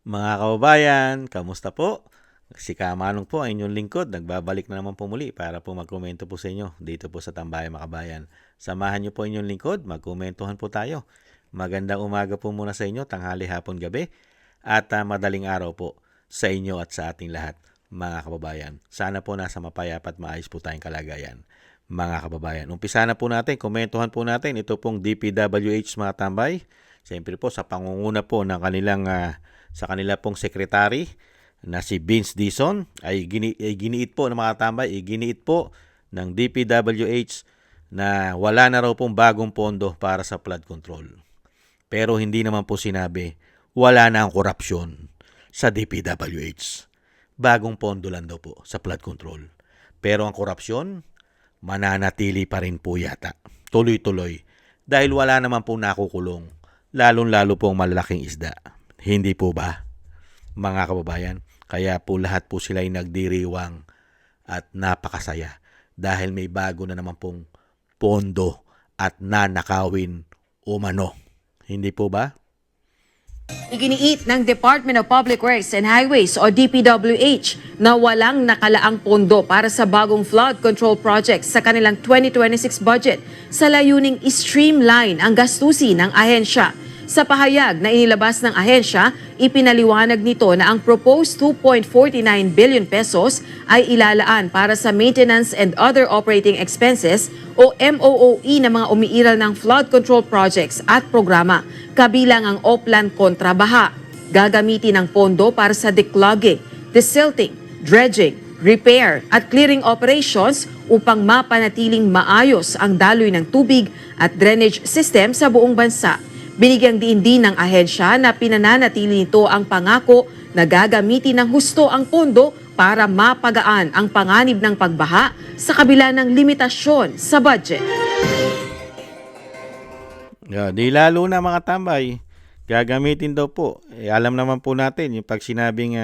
Mga kababayan, kamusta po? Si Kamanong po, ang inyong lingkod. Nagbabalik na naman po muli para po magkomento po sa inyo dito po sa Tambayan Makabayan. Samahan niyo po inyong lingkod, magkomentuhan po tayo. Magandang umaga po muna sa inyo, tanghali, hapon, gabi, at madaling araw po sa inyo at sa ating lahat, mga kababayan. Sana po nasa mapayapa at maayos po tayong kalagayan, mga kababayan. Umpisa na po natin, komentuhan po natin ito pong DPWH mga tambay. Siyempre po sa pangunguna po ng kanilang sa kanila pong sekretary na si Vince Dizon ay giniit po ng mga tambay, giniit po ng DPWH na wala na raw pong bagong pondo para sa flood control. Pero hindi naman po sinabi wala na ang korupsyon sa DPWH. Bagong pondo lang daw po sa flood control. Pero ang korupsyon, mananatili pa rin po yata. Tuloy-tuloy. Dahil wala naman po nakukulong. Lalong-lalo pong malalaking isda. Hindi po ba, mga kababayan? Kaya po lahat po sila ay nagdiriwang at napakasaya dahil may bago na naman pong pondo at nanakawin umano. Hindi po ba? Iginiit ng Department of Public Works and Highways o DPWH na walang nakalaang pondo para sa bagong flood control project sa kanilang 2026 budget sa layuning streamline ang gastusin ng ahensya. Sa pahayag na inilabas ng ahensya, ipinaliwanag nito na ang proposed 2.49 billion pesos ay ilalaan para sa maintenance and other operating expenses o MOOE ng mga umiiral ng flood control projects at programa, kabilang ang Oplan kontra baha. Gagamitin ang pondo para sa declogging, desilting, dredging, repair at clearing operations upang mapanatiling maayos ang daloy ng tubig at drainage system sa buong bansa. Binigyang diin din ng ahensya na pinananatili nito ang pangako na gagamitin ng husto ang pondo para mapagaan ang panganib ng pagbaha sa kabila ng limitasyon sa budget. Di lalo na mga tambay, gagamitin daw po. Alam naman po natin yung pag sinabing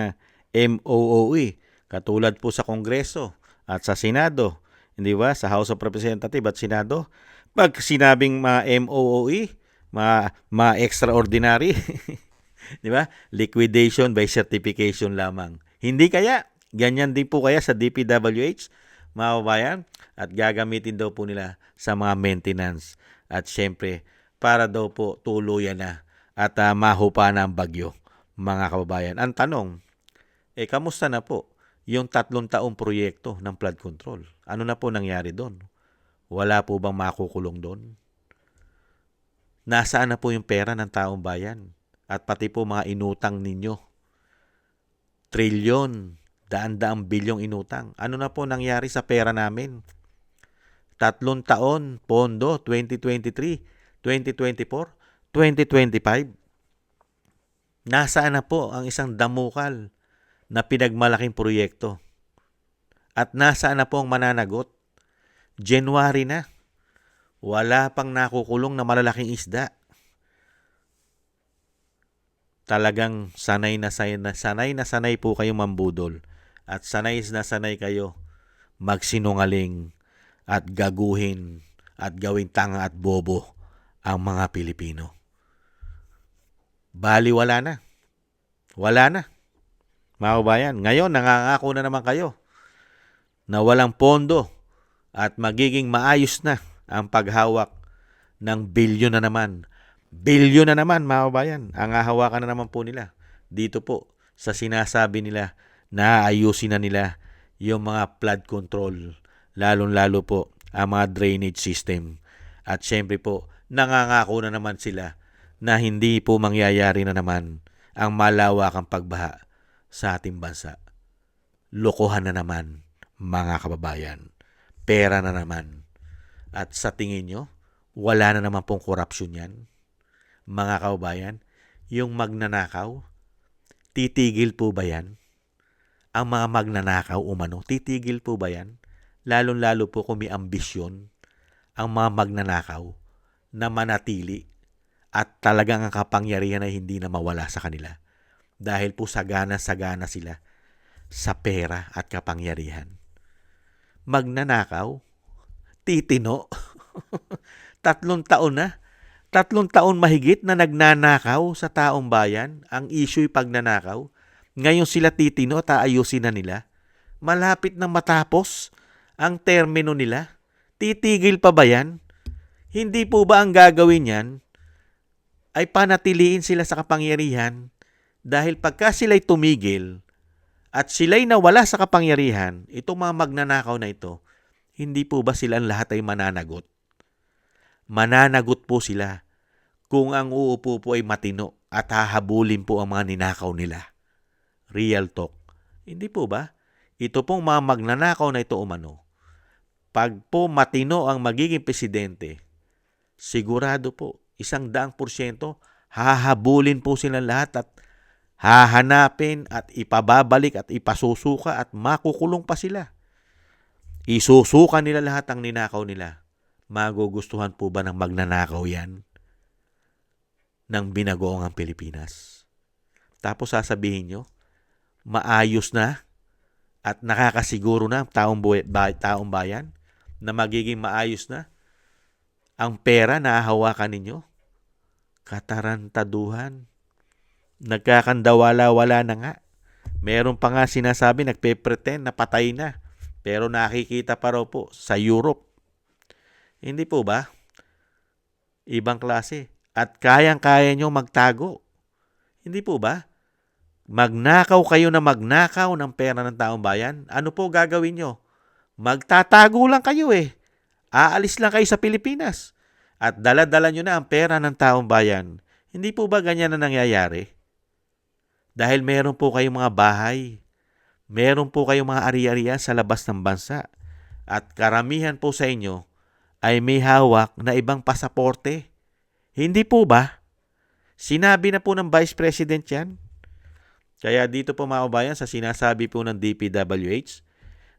MOOE, katulad po sa Kongreso at sa Senado, hindi ba? Sa House of Representatives at Senado, pag sinabing mga MOOE, mga extraordinary, di ba? Liquidation by certification lamang. Hindi kaya, ganyan din po kaya sa DPWH, mga kababayan, at gagamitin daw po nila sa mga maintenance. At syempre, para daw po tuluyan na at mahupa na ang bagyo, mga kababayan. Ang tanong, kamusta na po yung 3 taong proyekto ng flood control? Ano na po nangyari doon? Wala po bang makukulong doon? Nasaan na po yung pera ng taong bayan? At pati po mga inutang ninyo. Trilyon, daan-daang bilyong inutang. Ano na po nangyari sa pera namin? 3 taon, pondo, 2023, 2024, 2025. Nasaan na po ang isang damukal na pinagmalaking proyekto? At nasaan na po ang mananagot? January na. Wala pang nakukulong na malalaking isda. Talagang sanay na sanay po kayong mambudol. At sanay na sanay kayo magsinungaling at gaguhin at gawing tanga at bobo ang mga Pilipino. Bali wala na. Wala na. Mga kabayan, ngayon nangangako na naman kayo na walang pondo at magiging maayos na ang paghawak ng bilyon na naman. Bilyon na naman, mga kabayan. Ang hahawakan na naman po nila. Dito po, sa sinasabi nila na ayusin na nila yung mga flood control. Lalong-lalo po ang mga drainage system. At syempre po, nangangako na naman sila na hindi po mangyayari na naman ang malawakang pagbaha sa ating bansa. Lokohan na naman, mga kababayan. Pera na naman. At sa tingin nyo, wala na naman pong korupsyon yan. Mga kababayan, yung magnanakaw, titigil po ba yan? Ang mga magnanakaw umano, titigil po ba yan? Lalong-lalo po kung may ambisyon ang mga magnanakaw na manatili at talagang ang kapangyarihan ay hindi na mawala sa kanila. Dahil po sagana-sagana sila sa pera at kapangyarihan. Magnanakaw, titino, 3 taon na, 3 taon mahigit na nagnanakaw sa taong bayan. Ang issue'y pagnanakaw. Ngayon sila titino at aayusin na nila. Malapit na matapos ang termino nila. Titigil pa ba yan? Hindi po ba ang gagawin yan ay panatiliin sila sa kapangyarihan? Dahil pagka sila'y tumigil at sila'y nawala sa kapangyarihan, itong mga magnanakaw na ito, hindi po ba silang lahat ay mananagot? Mananagot po sila kung ang uupo po ay matino at hahabulin po ang mga ninakaw nila. Real talk. Hindi po ba? Ito pong mga magnanakaw na ito umano. Pag po matino ang magiging presidente, sigurado po, 100% hahabulin po silang lahat at hahanapin at ipababalik at ipasusuka at makukulong pa sila. Isusuka nila lahat ang ninakaw nila. Magugustuhan po ba ng magnanakaw yan ng binagoong Pilipinas? Tapos sasabihin nyo, maayos na at nakakasiguro na ang taong bayan na magiging maayos na ang pera na hahawakan ninyo? Katarantaduhan. Nagkakandawala-wala na nga. Meron pa nga sinasabi, nagpe-pretend na patay na. Pero nakikita pa raw po sa Europe. Hindi po ba? Ibang klase. At kayang-kaya nyo magtago. Hindi po ba? Magnakaw kayo na magnakaw ng pera ng taong bayan. Ano po gagawin nyo? Magtatago lang kayo eh. Aalis lang kayo sa Pilipinas. At dala-dala nyo na ang pera ng taong bayan. Hindi po ba ganyan na nangyayari? Dahil meron po kayong mga bahay. Meron po kayong mga ari-arian sa labas ng bansa. At karamihan po sa inyo ay may hawak na ibang pasaporte. Hindi po ba? Sinabi na po ng Vice President yan. Kaya dito po mga kabayan, sa sinasabi po ng DPWH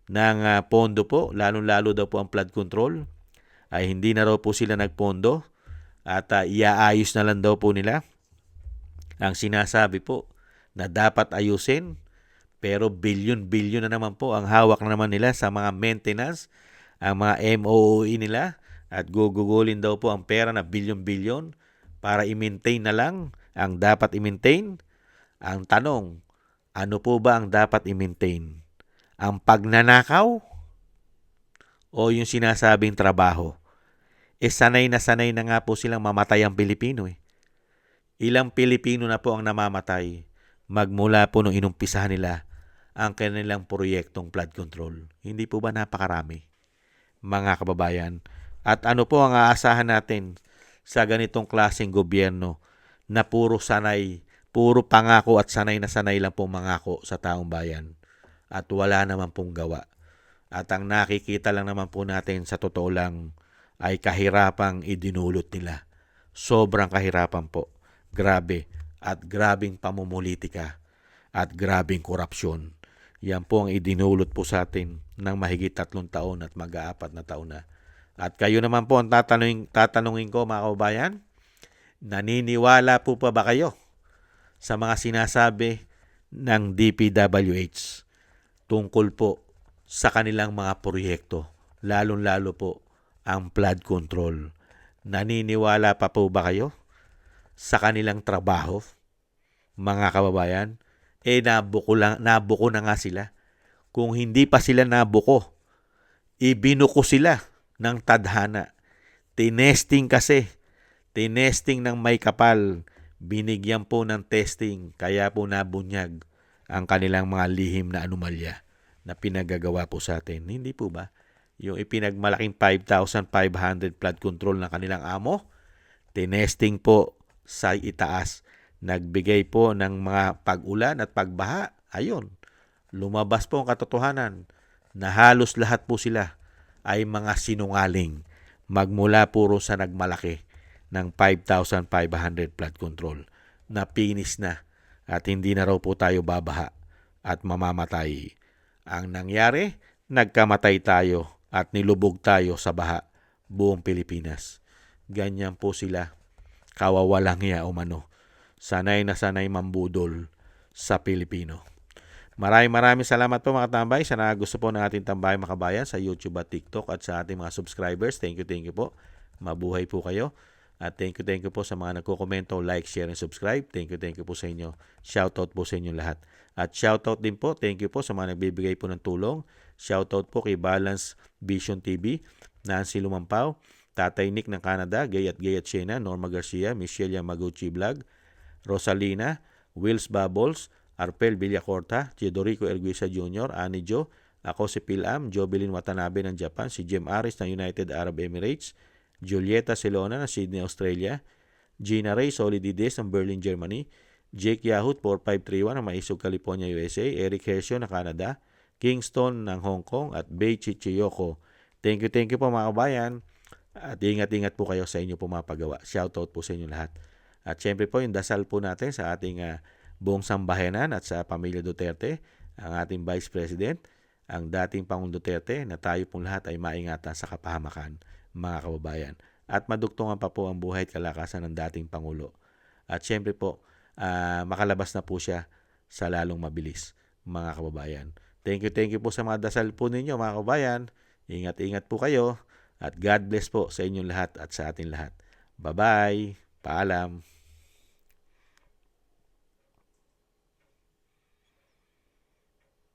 ng pondo po, lalong-lalo daw po ang flood control, ay hindi na raw po sila nagpondo at iaayos na lang daw po nila. Ang sinasabi po na dapat ayusin, pero bilyon-bilyon na naman po ang hawak na naman nila sa mga maintenance, ang mga MOOE nila, at gugugulin daw po ang pera na bilyon-bilyon para i-maintain na lang ang dapat i-maintain. Ang tanong, ano po ba ang dapat i-maintain? Ang pagnanakaw o yung sinasabing trabaho? Sanay na nga po silang mamatay ang Pilipino eh. Ilang Pilipino na po ang namamatay magmula po nung inumpisahan nila ang kanilang proyektong flood control. Hindi po ba napakarami, mga kababayan? At ano po ang aasahan natin sa ganitong klaseng gobyerno na puro pangako at sanay lang pong mangako sa taong bayan at wala naman pong gawa. At ang nakikita lang naman po natin sa totoo lang ay kahirapang idinulot nila. Sobrang kahirapan po. Grabe. At grabing pamumulitika at grabing korupsyon. Yan po ang idinulot po sa atin ng mahigit 3 taon at mag-4 na taon na. At kayo naman po ang tatanungin ko mga kababayan, naniniwala po pa ba kayo sa mga sinasabi ng DPWH tungkol po sa kanilang mga proyekto, lalong-lalo po ang flood control? Naniniwala pa po ba kayo sa kanilang trabaho, mga kababayan? Nabuko na nga sila. Kung hindi pa sila nabuko, ibinuko sila ng tadhana. Tinesting ng may kapal. Binigyan po ng testing, kaya po nabunyag ang kanilang mga lihim na anomalya na pinagagawa po sa atin. Hindi po ba? Yung ipinagmalaking 5,500 flood control ng kanilang amo, tinesting po sa itaas. Nagbigay po ng mga pag-ulan at pagbaha. Ayun, lumabas po ang katotohanan na halos lahat po sila ay mga sinungaling magmula puro sa nagmalaki ng 5,500 flood control na pinis na at hindi na raw po tayo babaha at mamamatay. Ang nangyari, nagkamatay tayo at nilubog tayo sa baha buong Pilipinas. Ganyan po sila, kawawalang hiya umano. Sanay na sanay mambudol sa Pilipino. Maraming salamat po mga tambay sa gusto po ng ating Tambay Makabayan sa YouTube at TikTok at sa ating mga subscribers. Thank you po. Mabuhay po kayo. At thank you po sa mga nagko-komento, like, share, and subscribe. Thank you po sa inyo. Shoutout po sa inyo lahat. At shoutout din po, thank you po sa mga nagbibigay po ng tulong. Shoutout po kay Balance Vision TV, Nancy Lumampaw, Tatay Nick ng Canada, Gayat Shena, Norma Garcia, Michelle Yamaguchi Vlog, Rosalina, Wills Bubbles, Arpel Villacorta, Teodorico Erguisa Jr., Ani Jo, ako si Pilam, Jovelyn Watanabe ng Japan, si Jem Aris ng United Arab Emirates, Julieta Celona ng Sydney, Australia, Gina Ray Solidides ng Berlin, Germany, Jake Yahut 4531 ng Maisog, California, USA, Eric Hershio ng Canada, Kingston ng Hong Kong, at Bei Chichiyoko. Thank you po mga kabayan. At ingat-ingat po kayo sa inyo po mga paggawa. Shoutout po sa inyo lahat. At syempre po yung dasal po natin sa ating buong sambahanan at sa pamilya Duterte, ang ating Vice President, ang dating Pangulong Duterte, na tayo pong lahat ay maingatan sa kapahamakan, mga kababayan. At madugtungan pa po ang buhay at kalakasan ng dating Pangulo. At syempre po, makalabas na po siya sa lalong mabilis, mga kababayan. Thank you po sa mga dasal po ninyo, mga kababayan. Ingat-ingat po kayo at God bless po sa inyong lahat at sa ating lahat. Bye-bye. Paalam.